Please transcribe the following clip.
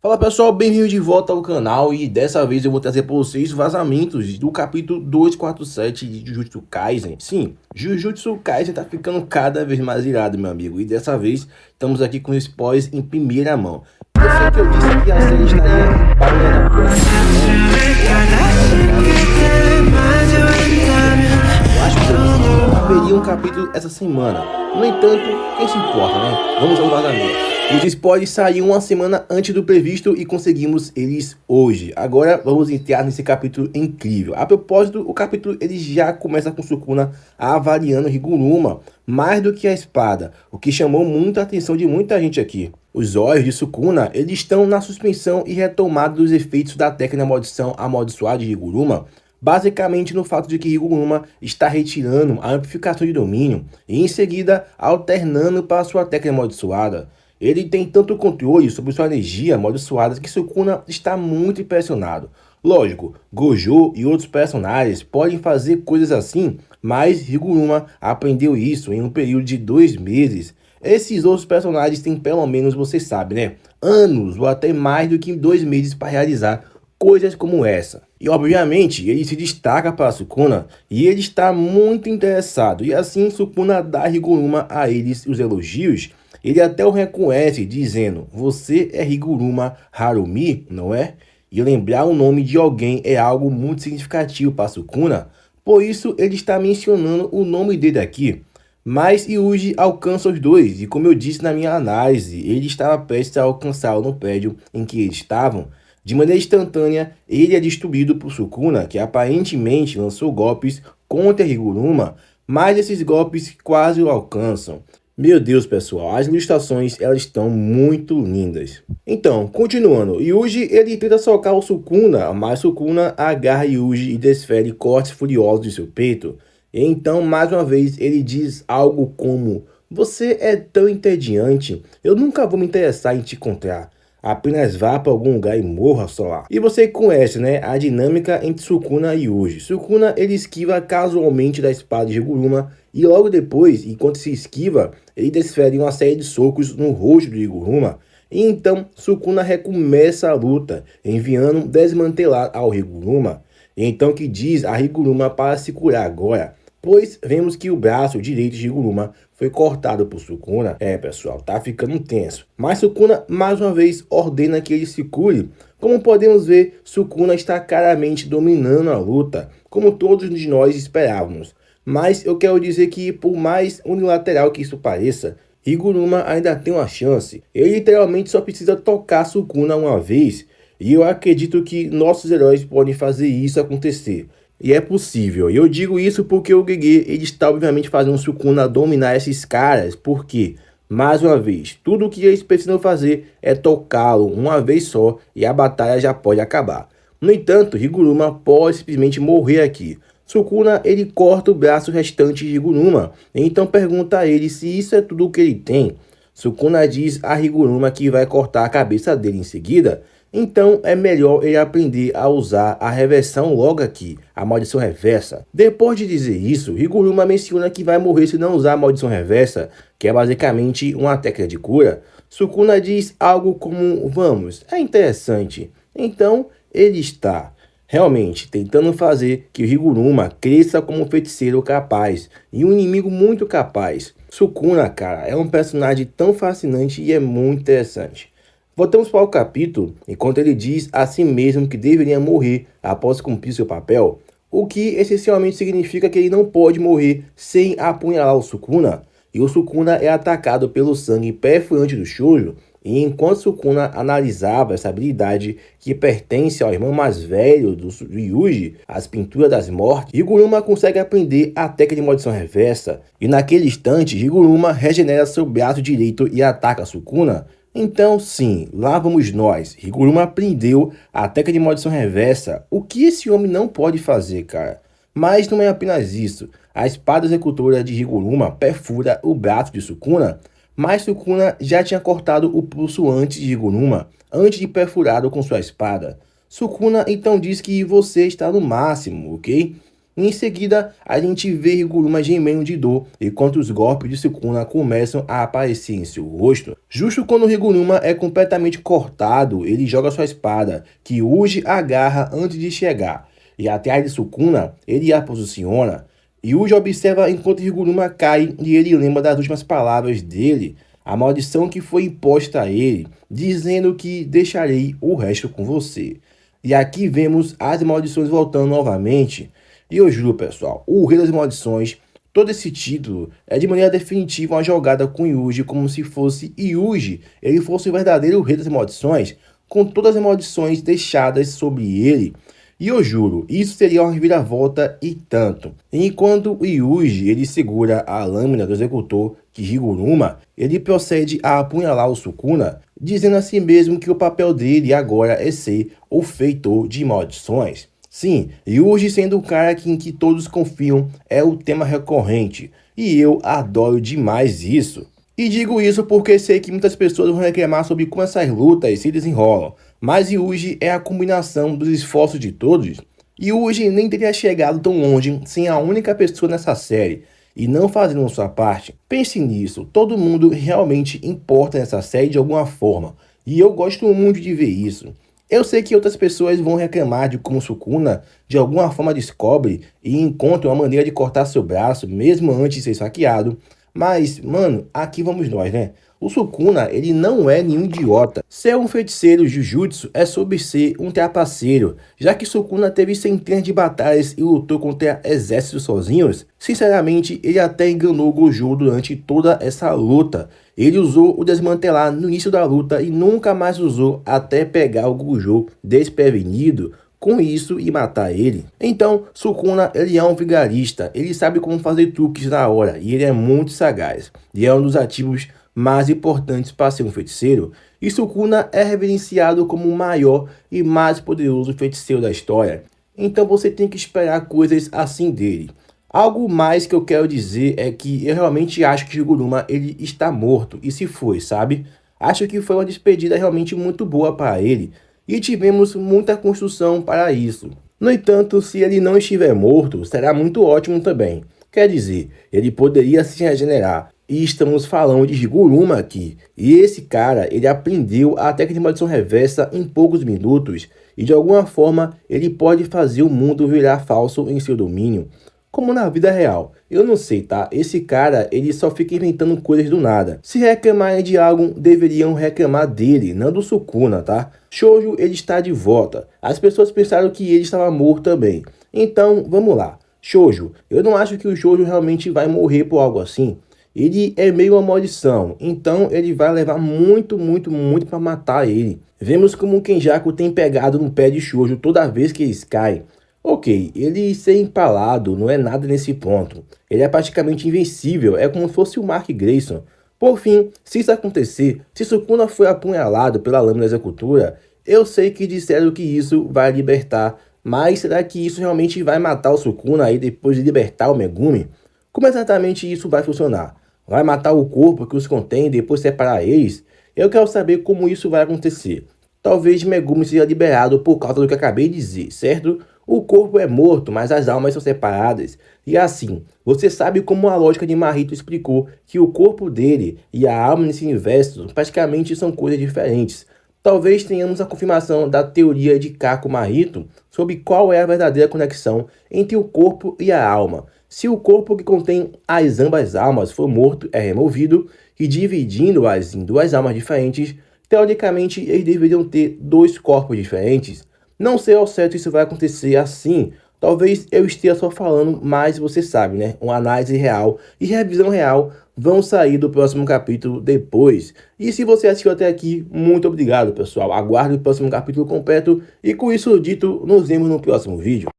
Fala pessoal, bem-vindos de volta ao canal e dessa vez eu vou trazer para vocês vazamentos do capítulo 247 de Jujutsu Kaisen. Sim, Jujutsu Kaisen tá ficando cada vez mais irado, meu amigo, e dessa vez estamos aqui com spoilers em primeira mão. Eu sei que eu disse que a série estaria parada por eu acho que haveria um capítulo essa semana. No entanto, quem se importa, né? Vamos ao vazamento. Os spoilers saíram uma semana antes do previsto e conseguimos eles hoje. Agora vamos entrar nesse capítulo incrível. A propósito, o capítulo ele já começa com Sukuna avaliando Higuruma mais do que a espada, o que chamou muita atenção de muita gente aqui. Os olhos de Sukuna eles estão na suspensão e retomada dos efeitos da técnica maldição amaldiçoada de Higuruma, basicamente no fato de que Higuruma está retirando a amplificação de domínio e em seguida alternando para sua técnica amaldiçoada. Ele tem tanto controle sobre sua energia amaldiçoada que Sukuna está muito impressionado. Lógico, Gojo e outros personagens podem fazer coisas assim, mas Higuruma aprendeu isso em um período de 2 meses. Esses outros personagens têm pelo menos, você sabe, né? Anos ou até mais do que 2 meses para realizar coisas como essa. E obviamente ele se destaca para Sukuna e ele está muito interessado. E assim Sukuna dá a Higuruma a eles os elogios. Ele até o reconhece, dizendo: "Você é Higuruma Harumi, não é?" E lembrar o nome de alguém é algo muito significativo para Sukuna, por isso ele está mencionando o nome dele aqui. Mas Yuji alcança os dois, e como eu disse na minha análise, ele estava prestes a alcançá-lo no prédio em que eles estavam. De maneira instantânea, ele é destruído por Sukuna, que aparentemente lançou golpes contra Higuruma, mas esses golpes quase o alcançam. Meu Deus, pessoal, as ilustrações elas estão muito lindas. Então, continuando, Yuji ele tenta socar o Sukuna, mas Sukuna agarra Yuji e desfere cortes furiosos de seu peito. E então, mais uma vez, ele diz algo como: "Você é tão entediante, eu nunca vou me interessar em te encontrar. Apenas vá para algum lugar e morra só lá." E você conhece, né, a dinâmica entre Sukuna e Yuji. Sukuna ele esquiva casualmente da espada de Higuruma e logo depois, enquanto se esquiva, ele desfere uma série de socos no rosto de Higuruma. E então Sukuna recomeça a luta, enviando desmantelar ao Higuruma. E então que diz a Higuruma para se curar agora, pois vemos que o braço direito de Higuruma foi cortado por Sukuna. Pessoal, tá ficando tenso. Mas Sukuna mais uma vez ordena que ele se cure. Como podemos ver, Sukuna está claramente dominando a luta, como todos de nós esperávamos. Mas eu quero dizer que, por mais unilateral que isso pareça, Higuruma ainda tem uma chance. Ele literalmente só precisa tocar Sukuna uma vez, e eu acredito que nossos heróis podem fazer isso acontecer. E é possível. E eu digo isso porque o Gege ele está obviamente fazendo o Sukuna dominar esses caras, porque, mais uma vez, tudo o que eles precisam fazer é tocá-lo uma vez só e a batalha já pode acabar. No entanto, Higuruma pode simplesmente morrer aqui. Sukuna ele corta o braço restante de Higuruma, então pergunta a ele se isso é tudo o que ele tem. Sukuna diz a Higuruma que vai cortar a cabeça dele em seguida, então é melhor ele aprender a usar a reversão logo aqui, a maldição reversa. Depois de dizer isso, Higuruma menciona que vai morrer se não usar a maldição reversa, que é basicamente uma técnica de cura. Sukuna diz algo como: "Vamos, é interessante." Então ele está realmente tentando fazer que o Higuruma cresça como um feiticeiro capaz e um inimigo muito capaz. Sukuna, cara, é um personagem tão fascinante e é muito interessante. Voltamos para o capítulo, enquanto ele diz a si mesmo que deveria morrer após cumprir seu papel, o que essencialmente significa que ele não pode morrer sem apunhalar o Sukuna, e o Sukuna é atacado pelo sangue perfurante do Shoujo. E enquanto Sukuna analisava essa habilidade que pertence ao irmão mais velho do Yuji, as pinturas das mortes, Higuruma consegue aprender a técnica de maldição reversa. E naquele instante, Higuruma regenera seu braço direito e ataca Sukuna. Então sim, lá vamos nós. Higuruma aprendeu a técnica de maldição reversa. O que esse homem não pode fazer, cara? Mas não é apenas isso. A espada executora de Higuruma perfura o braço de Sukuna, mas Sukuna já tinha cortado o pulso antes de Higuruma, antes de perfurá-lo com sua espada. Sukuna então diz que você está no máximo, ok? E em seguida, a gente vê Higuruma gemendo de dor enquanto os golpes de Sukuna começam a aparecer em seu rosto. Justo quando Higuruma é completamente cortado, ele joga sua espada, que Yuji agarra antes de chegar. E atrás de Sukuna, ele a posiciona. Yuji observa enquanto Higuruma cai e ele lembra das últimas palavras dele, a maldição que foi imposta a ele, dizendo que deixarei o resto com você. E aqui vemos as maldições voltando novamente. E eu juro, pessoal, o Rei das Maldições, todo esse título é de maneira definitiva uma jogada com Yuji, como se fosse Yuji, ele fosse o verdadeiro Rei das Maldições, com todas as maldições deixadas sobre ele. E eu juro, isso seria uma reviravolta e tanto. Enquanto o Yuji ele segura a lâmina do executor de Higuruma, ele procede a apunhalar o Sukuna, dizendo a si mesmo que o papel dele agora é ser o feitor de maldições. Sim, Yuji sendo o cara em que todos confiam é o tema recorrente, e eu adoro demais isso. E digo isso porque sei que muitas pessoas vão reclamar sobre como essas lutas se desenrolam, mas Yuji é a combinação dos esforços de todos. Yuji nem teria chegado tão longe sem a única pessoa nessa série, e não fazendo sua parte. Pense nisso, todo mundo realmente importa nessa série de alguma forma, e eu gosto muito de ver isso. Eu sei que outras pessoas vão reclamar de como Sukuna de alguma forma descobre e encontra uma maneira de cortar seu braço mesmo antes de ser saqueado. Mas, mano, aqui vamos nós, né? O Sukuna, ele não é nenhum idiota. Ser um feiticeiro Jujutsu é sobre ser um trapaceiro. Já que Sukuna teve centenas de batalhas e lutou contra exércitos sozinhos, sinceramente, ele até enganou o Gojo durante toda essa luta. Ele usou o desmantelar no início da luta e nunca mais usou até pegar o Gojo desprevenido com isso e matar ele. Então, Sukuna, ele é um vigarista, ele sabe como fazer truques na hora e ele é muito sagaz. E é um dos ativos mais importantes para ser um feiticeiro. E Sukuna é reverenciado como o maior e mais poderoso feiticeiro da história. Então você tem que esperar coisas assim dele. Algo mais que eu quero dizer é que eu realmente acho que Higuruma ele está morto, e se foi, sabe? Acho que foi uma despedida realmente muito boa para ele, e tivemos muita construção para isso. No entanto, se ele não estiver morto, será muito ótimo também. Quer dizer, ele poderia se regenerar, e estamos falando de Higuruma aqui, e esse cara, ele aprendeu a técnica de maldição reversa em poucos minutos, e de alguma forma ele pode fazer o mundo virar falso em seu domínio. Como na vida real. Eu não sei, tá? Esse cara, ele só fica inventando coisas do nada. Se reclamarem de algo, deveriam reclamar dele, não do Sukuna, tá? Shoujo, ele está de volta. As pessoas pensaram que ele estava morto também. Então, vamos lá. Shoujo, eu não acho que o Shoujo realmente vai morrer por algo assim. Ele é meio uma maldição, então ele vai levar muito para matar ele. Vemos como o Kenjaku tem pegado no pé de Shoujo toda vez que eles caem. Ok, ele ser empalado não é nada nesse ponto. Ele é praticamente invencível, é como se fosse o Mark Grayson. Por fim, se isso acontecer, se Sukuna foi apunhalado pela lâmina executora, eu sei que disseram que isso vai libertar, mas será que isso realmente vai matar o Sukuna aí depois de libertar o Megumi? Como exatamente isso vai funcionar? Vai matar o corpo que os contém e depois separar eles? Eu quero saber como isso vai acontecer. Talvez Megumi seja liberado por causa do que acabei de dizer, certo? O corpo é morto, mas as almas são separadas. E assim, você sabe como a lógica de Mahito explicou que o corpo dele e a alma nesse universo praticamente são coisas diferentes. Talvez tenhamos a confirmação da teoria de Kako Mahito sobre qual é a verdadeira conexão entre o corpo e a alma. Se o corpo que contém as ambas almas for morto, é removido, e dividindo-as em duas almas diferentes, teoricamente eles deveriam ter dois corpos diferentes. Não sei ao certo se isso vai acontecer assim. Talvez eu esteja só falando, mas você sabe, né? Uma análise real e revisão real vão sair do próximo capítulo depois. E se você assistiu até aqui, muito obrigado, pessoal. Aguarde o próximo capítulo completo. E com isso dito, nos vemos no próximo vídeo.